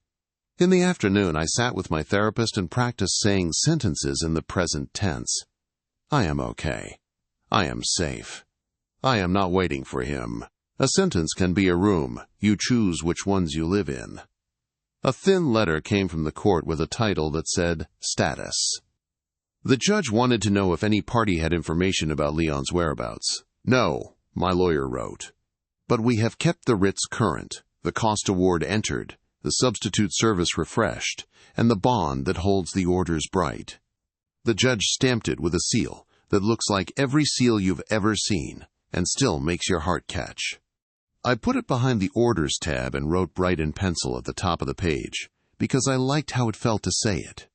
In the afternoon, I sat with my therapist and practiced saying sentences in the present tense. I am okay. I am safe. I am not waiting for him. A sentence can be a room. You choose which ones you live in. A thin letter came from the court with a title that said, Status. The judge wanted to know if any party had information about Leon's whereabouts. No, my lawyer wrote. But we have kept the writs current, the cost award entered, the substitute service refreshed, and the bond that holds the orders bright. The judge stamped it with a seal that looks like every seal you've ever seen, and still makes your heart catch. I put it behind the Orders tab and wrote bright in pencil at the top of the page, because I liked how it felt to say it.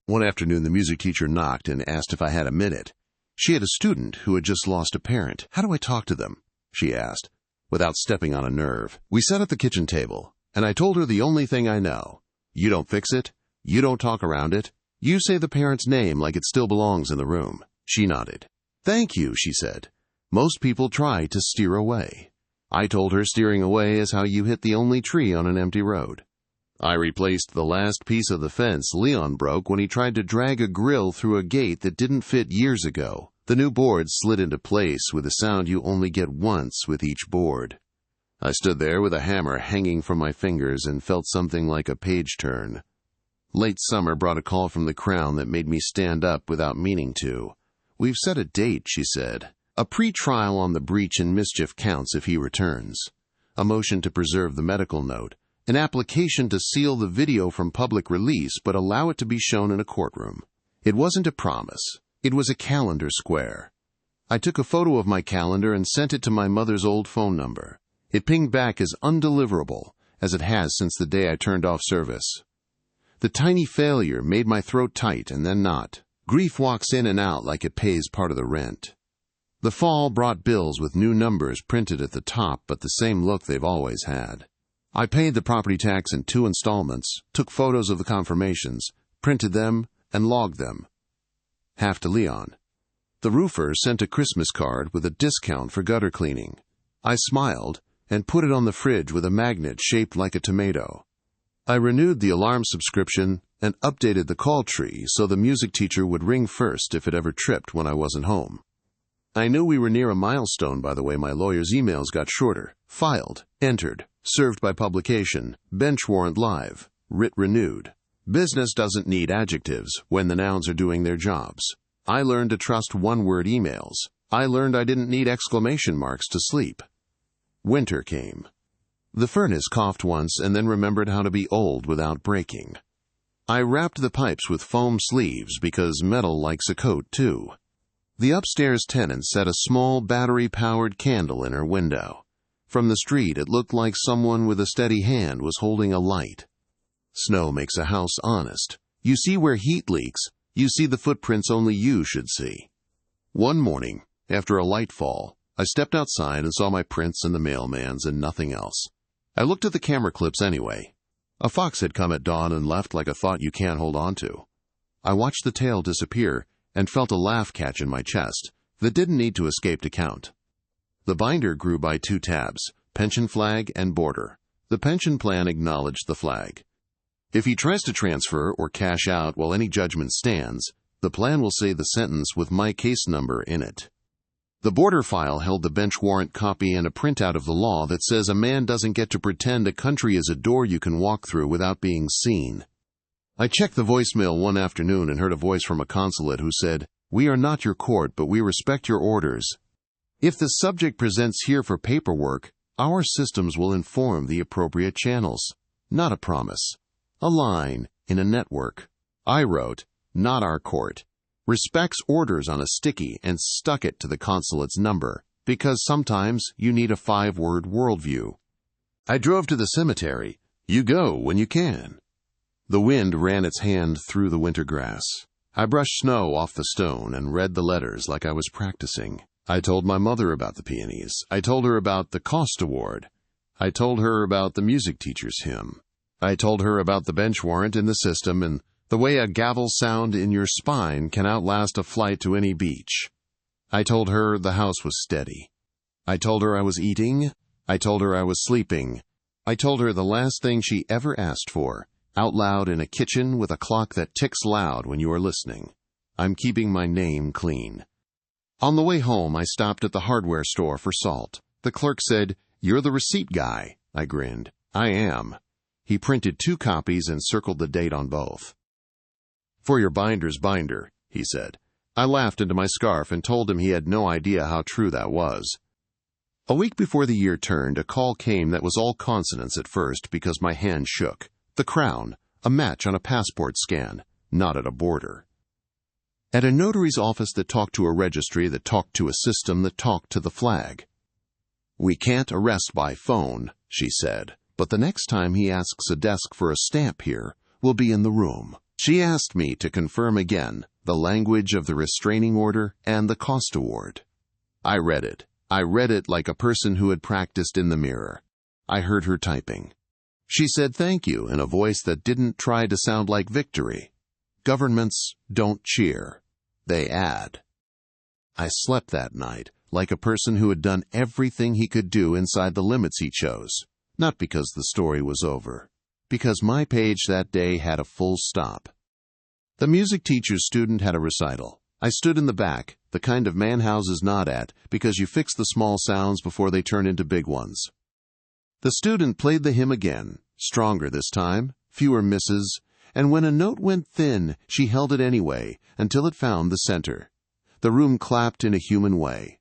One afternoon the music teacher knocked and asked if I had a minute. She had a student who had just lost a parent. "How do I talk to them?" she asked, without stepping on a nerve. We sat at the kitchen table, and I told her the only thing I know. You don't fix it. You don't talk around it. You say the parent's name like it still belongs in the room. She nodded. "Thank you," she said. "Most people try to steer away." I told her steering away is how you hit the only tree on an empty road. I replaced the last piece of the fence Leon broke when he tried to drag a grill through a gate that didn't fit years ago. The new board slid into place with a sound you only get once with each board. I stood there with a hammer hanging from my fingers and felt something like a page turn. Late summer brought a call from the Crown that made me stand up without meaning to. "We've set a date," she said. "A pre-trial on the breach and mischief counts if he returns. A motion to preserve the medical note. An application to seal the video from public release but allow it to be shown in a courtroom." It wasn't a promise. It was a calendar square. I took a photo of my calendar and sent it to my mother's old phone number. It pinged back as undeliverable as it has since the day I turned off service. The tiny failure made my throat tight and then not. Grief walks in and out like it pays part of the rent. The fall brought bills with new numbers printed at the top, but the same look they've always had. I paid the property tax in 2 installments, took photos of the confirmations, printed them, and logged them. Half to Leon. The roofer sent a Christmas card with a discount for gutter cleaning. I smiled and put it on the fridge with a magnet shaped like a tomato. I renewed the alarm subscription and updated the call tree so the music teacher would ring first if it ever tripped when I wasn't home. I knew we were near a milestone by the way my lawyer's emails got shorter. Filed, entered, served by publication, bench warrant live, writ renewed. Business doesn't need adjectives when the nouns are doing their jobs. I learned to trust one-word emails. I learned I didn't need exclamation marks to sleep. Winter came. The furnace coughed once and then remembered how to be old without breaking. I wrapped the pipes with foam sleeves because metal likes a coat too. The upstairs tenant set a small battery-powered candle in her window. From the street it looked like someone with a steady hand was holding a light. Snow makes a house honest. You see where heat leaks. You see the footprints only you should see. One morning, after a light fall, I stepped outside and saw my prints and the mailman's and nothing else. I looked at the camera clips anyway. A fox had come at dawn and left like a thought you can't hold on to. I watched the tail disappear and felt a laugh catch in my chest that didn't need to escape to count. The binder grew by 2 tabs, pension flag and border. The pension plan acknowledged the flag. If he tries to transfer or cash out while any judgment stands, the plan will say the sentence with my case number in it. The border file held the bench warrant copy and a printout of the law that says a man doesn't get to pretend a country is a door you can walk through without being seen. I checked the voicemail one afternoon and heard a voice from a consulate who said, "We are not your court, but we respect your orders. If the subject presents here for paperwork, our systems will inform the appropriate channels." Not a promise. A line in a network. I wrote, "Not our court." Respects orders on a sticky and stuck it to the consulate's number, because sometimes you need a 5-word worldview. I drove to the cemetery. You go when you can. The wind ran its hand through the winter grass. I brushed snow off the stone and read the letters like I was practicing. I told my mother about the peonies. I told her about the cost award. I told her about the music teacher's hymn. I told her about the bench warrant in the system and the way a gavel sound in your spine can outlast a flight to any beach. I told her the house was steady. I told her I was eating. I told her I was sleeping. I told her the last thing she ever asked for, out loud in a kitchen with a clock that ticks loud when you are listening. I'm keeping my name clean. On the way home, I stopped at the hardware store for salt. The clerk said, "You're the receipt guy." I grinned. "I am." He printed 2 copies and circled the date on both. "For your binder's binder," he said. I laughed into my scarf and told him he had no idea how true that was. A week before the year turned, a call came that was all consonants at first because my hand shook. The Crown, a match on a passport scan, not at a border. At a notary's office that talked to a registry that talked to a system that talked to the flag. "We can't arrest by phone," she said, "but the next time he asks a desk for a stamp here, we'll be in the room." She asked me to confirm again the language of the restraining order and the cost award. I read it. I read it like a person who had practiced in the mirror. I heard her typing. She said thank you in a voice that didn't try to sound like victory. Governments don't cheer. They add. I slept that night like a person who had done everything he could do inside the limits he chose, not because the story was over, because my page that day had a full stop. The music teacher's student had a recital. I stood in the back, the kind of man houses nod at, because you fix the small sounds before they turn into big ones. The student played the hymn again, stronger this time, fewer misses, and when a note went thin, she held it anyway, until it found the center. The room clapped in a human way.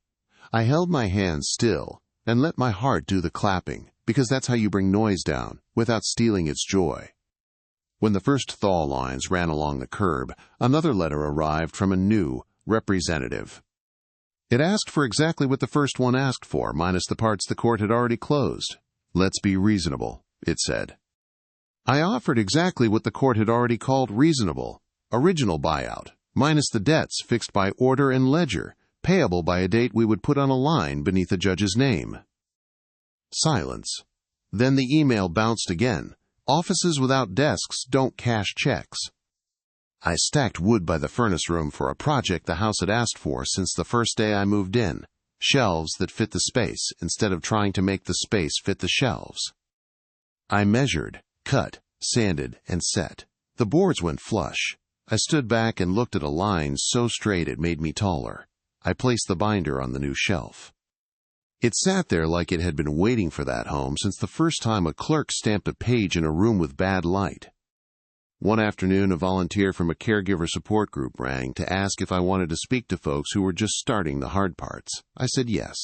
I held my hands still, and let my heart do the clapping, because that's how you bring noise down, without stealing its joy. When the first thaw lines ran along the curb, another letter arrived from a new representative. It asked for exactly what the first one asked for, minus the parts the court had already closed. Let's be reasonable, it said. I offered exactly what the court had already called reasonable, original buyout, minus the debts fixed by order and ledger, payable by a date we would put on a line beneath the judge's name. Silence. Then the email bounced again. Offices without desks don't cash checks. I stacked wood by the furnace room for a project the house had asked for since the first day I moved in. Shelves that fit the space instead of trying to make the space fit the shelves. I measured, cut, sanded, and set. The boards went flush. I stood back and looked at a line so straight it made me taller. I placed the binder on the new shelf. It sat there like it had been waiting for that home since the first time a clerk stamped a page in a room with bad light. One afternoon, a volunteer from a caregiver support group rang to ask if I wanted to speak to folks who were just starting the hard parts. I said yes.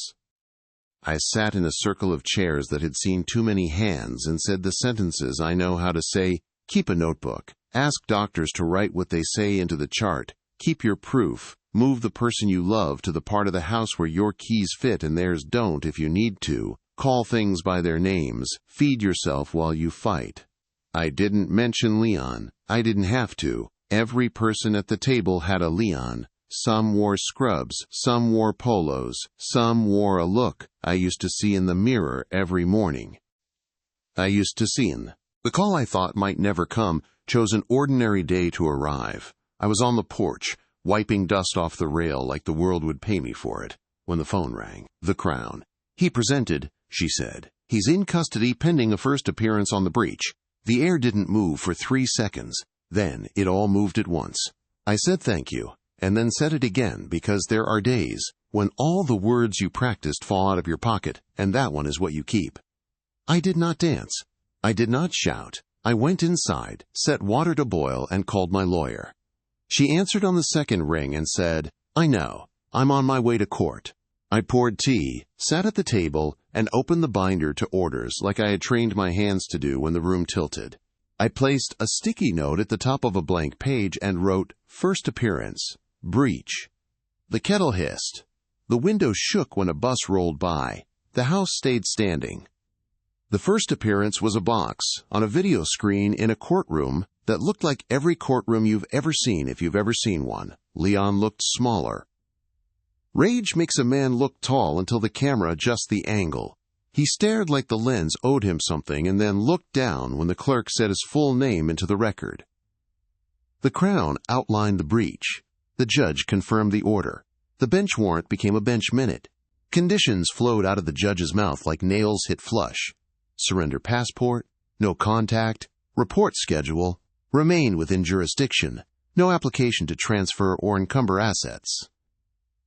I sat in a circle of chairs that had seen too many hands and said the sentences I know how to say: keep a notebook, ask doctors to write what they say into the chart, keep your proof, move the person you love to the part of the house where your keys fit and theirs don't if you need to, call things by their names, feed yourself while you fight. I didn't mention Leon. I didn't have to. Every person at the table had a Leon. Some wore scrubs, some wore polos, some wore a look I used to see in the mirror every morning. The call I thought might never come chose an ordinary day to arrive. I was on the porch, wiping dust off the rail like the world would pay me for it, when the phone rang. The Crown. He presented, she said. He's in custody pending a first appearance on the breach. The air didn't move for 3 seconds. Then it all moved at once. I said thank you, and then said it again because there are days when all the words you practiced fall out of your pocket, and that one is what you keep. I did not dance. I did not shout. I went inside, set water to boil, and called my lawyer. She answered on the second ring and said, I know. I'm on my way to court. I poured tea, sat at the table, and opened the binder to orders like I had trained my hands to do when the room tilted. I placed a sticky note at the top of a blank page and wrote, First appearance, breach. The kettle hissed. The window shook when a bus rolled by. The house stayed standing. The first appearance was a box on a video screen in a courtroom that looked like every courtroom you've ever seen if you've ever seen one. Leon looked smaller. Rage makes a man look tall until the camera adjusts the angle. He stared like the lens owed him something and then looked down when the clerk said his full name into the record. The Crown outlined the breach. The judge confirmed the order. The bench warrant became a bench minute. Conditions flowed out of the judge's mouth like nails hit flush. Surrender passport, no contact, report schedule, remain within jurisdiction, no application to transfer or encumber assets.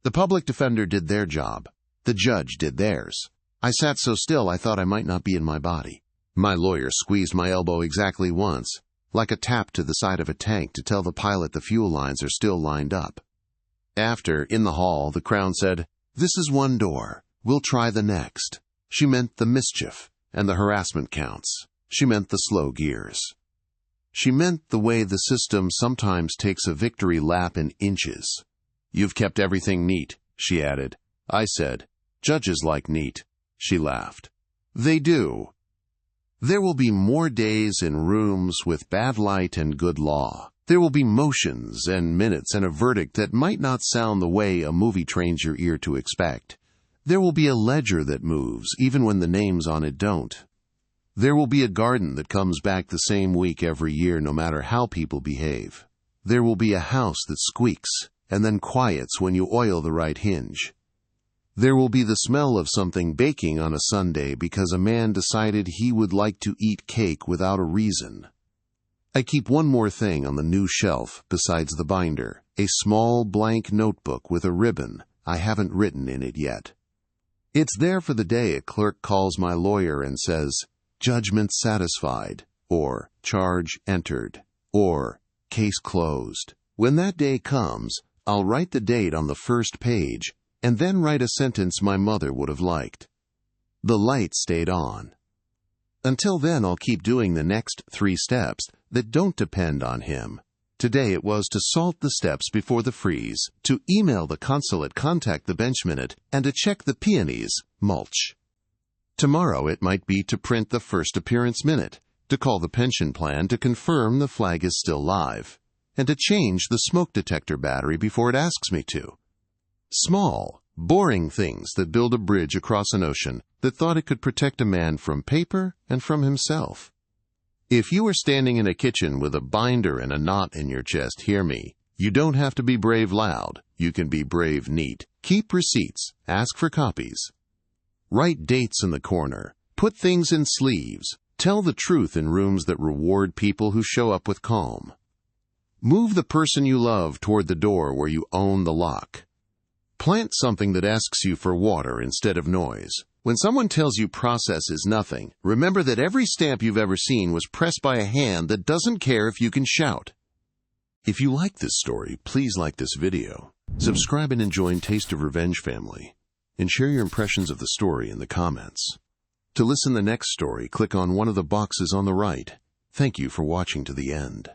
The public defender did their job. The judge did theirs. I sat so still I thought I might not be in my body. My lawyer squeezed my elbow exactly once, like a tap to the side of a tank to tell the pilot the fuel lines are still lined up. After, in the hall, the Crown said, This is one door. We'll try the next. She meant the mischief and the harassment counts. She meant the slow gears. She meant the way the system sometimes takes a victory lap in inches. You've kept everything neat, she added. I said, Judges like neat. She laughed. They do. There will be more days in rooms with bad light and good law. There will be motions and minutes and a verdict that might not sound the way a movie trains your ear to expect. There will be a ledger that moves, even when the names on it don't. There will be a garden that comes back the same week every year no matter how people behave. There will be a house that squeaks and then quiets when you oil the right hinge. There will be the smell of something baking on a Sunday because a man decided he would like to eat cake without a reason. I keep one more thing on the new shelf besides the binder, a small blank notebook with a ribbon I haven't written in it yet. It's there for the day a clerk calls my lawyer and says, "Judgment satisfied," or "Charge entered," or "Case closed." When that day comes, I'll write the date on the first page and then write a sentence my mother would have liked. The light stayed on. Until then, I'll keep doing the next 3 steps that don't depend on him. Today it was to salt the steps before the freeze, to email the consulate, contact the bench minute, and to check the peonies, mulch. Tomorrow it might be to print the first appearance minute, to call the pension plan to confirm the flag is still live, and to change the smoke detector battery before it asks me to. Small, boring things that build a bridge across an ocean that thought it could protect a man from paper and from himself. If you are standing in a kitchen with a binder and a knot in your chest, hear me. You don't have to be brave loud. You can be brave neat. Keep receipts. Ask for copies. Write dates in the corner. Put things in sleeves. Tell the truth in rooms that reward people who show up with calm. Move the person you love toward the door where you own the lock. Plant something that asks you for water instead of noise. When someone tells you process is nothing, remember that every stamp you've ever seen was pressed by a hand that doesn't care if you can shout. If you like this story, please like this video, subscribe and join Taste of Revenge family, and share your impressions of the story in the comments. To listen to the next story, click on one of the boxes on the right. Thank you for watching to the end.